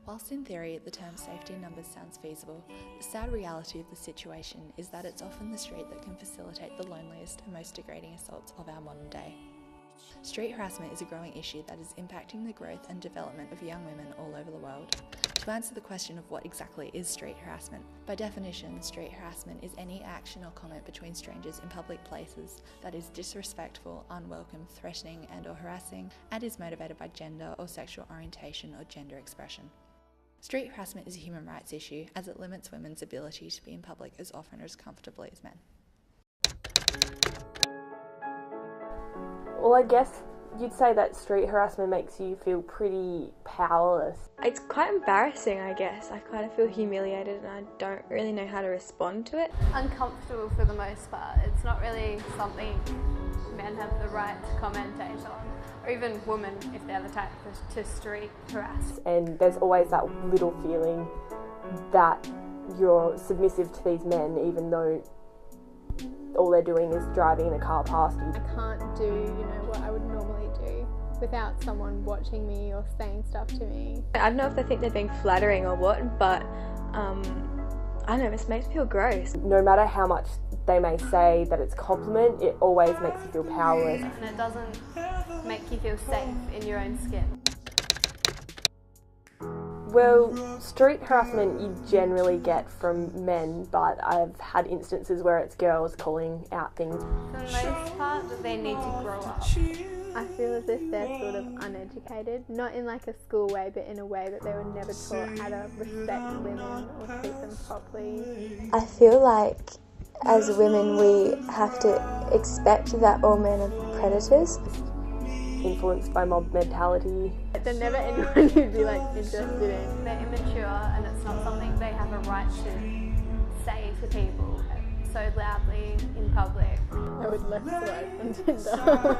Whilst in theory the term safety in numbers sounds feasible, the sad reality of the situation is that it's often the street that can facilitate the loneliest and most degrading assaults of our modern day. Street harassment is a growing issue that is impacting the growth and development of young women all over the world. To answer the question of what exactly is street harassment, by definition, street harassment is any action or comment between strangers in public places that is disrespectful, unwelcome, threatening and/or harassing, and is motivated by gender or sexual orientation or gender expression. Street harassment is a human rights issue as it limits women's ability to be in public as often or as comfortably as men. Well, I guess you'd say that street harassment makes you feel pretty powerless. It's quite embarrassing, I guess. I kind of feel humiliated and I don't really know how to respond to it. Uncomfortable for the most part. It's not really something men have the right to commentate on, or even women if they're the type to street harass. And there's always that little feeling that you're submissive to these men even though all they're doing is driving in a car past you. I can't do, what I would normally do without someone watching me or saying stuff to me. I don't know if they think they're being flattering or what, but I don't know, it just makes me feel gross. No matter how much they may say that it's a compliment, it always makes you feel powerless. And it doesn't make you feel safe in your own skin. Well, street harassment you generally get from men, but I've had instances where it's girls calling out things. For the most part, they need to grow up. I feel as if they're sort of uneducated, not in like a school way, but in a way that they were never taught how to respect women or treat them properly. I feel like as women we have to expect that all men are predators. Influenced by mob mentality. They're never anyone you'd be like interested in. They're immature and it's not something they have a right to say to people so loudly in public. I would left swipe on Tinder.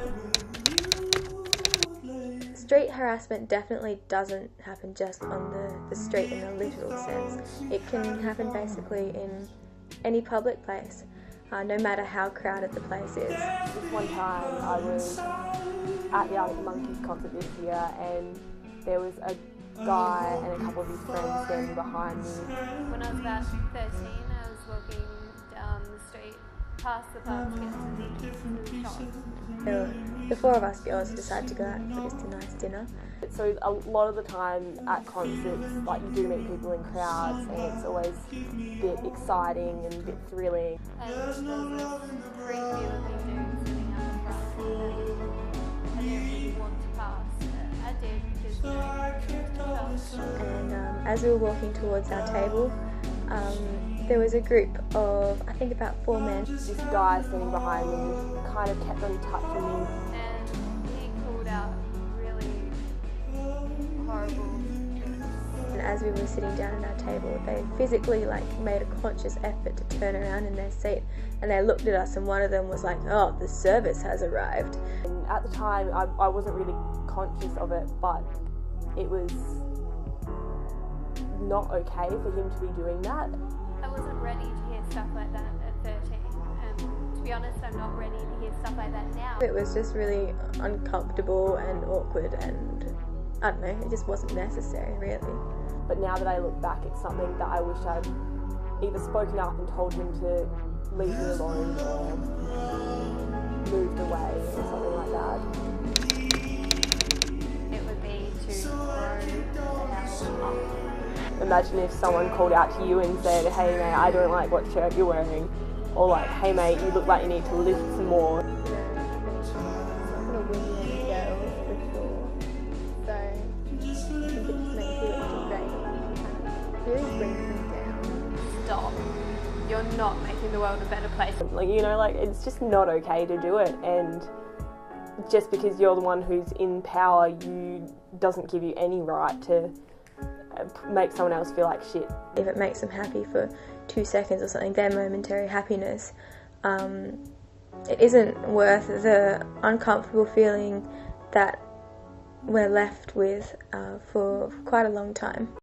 Street harassment definitely doesn't happen just on the street in a literal sense. It can happen basically in any public place, no matter how crowded the place is. This one time I was at the Arctic Monkeys concert this year and there was a guy and a couple of his friends standing behind me. When I was about 13, I was walking down the street past the pub to get some shots. The four of us girls decided to go out for just a nice dinner. So a lot of the time at concerts, like you do meet people in crowds and it's always a bit exciting and a bit thrilling. And there's this creepy looking dude sitting out the front. I didn't really want to pass, but I did because And as we were walking towards our table, there was a group of, I think about 4 men. This guy standing behind me kind of kept on touching me. And he called out really horrible things. And as we were sitting down at our table, they physically made a conscious effort to turn around in their seat and they looked at us and one of them was like, "Oh, the service has arrived." And at the time I wasn't really conscious of it, but it was not okay for him to be doing that. I wasn't ready to hear stuff like that at 13. And to be honest, I'm not ready to hear stuff like that now. It was just really uncomfortable and awkward and I don't know, it just wasn't necessary really. But now that I look back, it's something that I wish I'd either spoken up and told him to leave me alone or moved away or something like that. It would be to grow the house up. Imagine if someone called out to you and said, "Hey mate, I don't like what shirt you're wearing," or like, "Hey mate, you look like you need to lift some more." It's not going to win you any girls for sure. So I think it just makes you look degrade and really brings them down. Stop. You're not making the world a better place. It's just not okay to do it, and just because you're the one who's in power, doesn't give you any right to make someone else feel like shit. If it makes them happy for 2 seconds or something, their momentary happiness, it isn't worth the uncomfortable feeling that we're left with for quite a long time.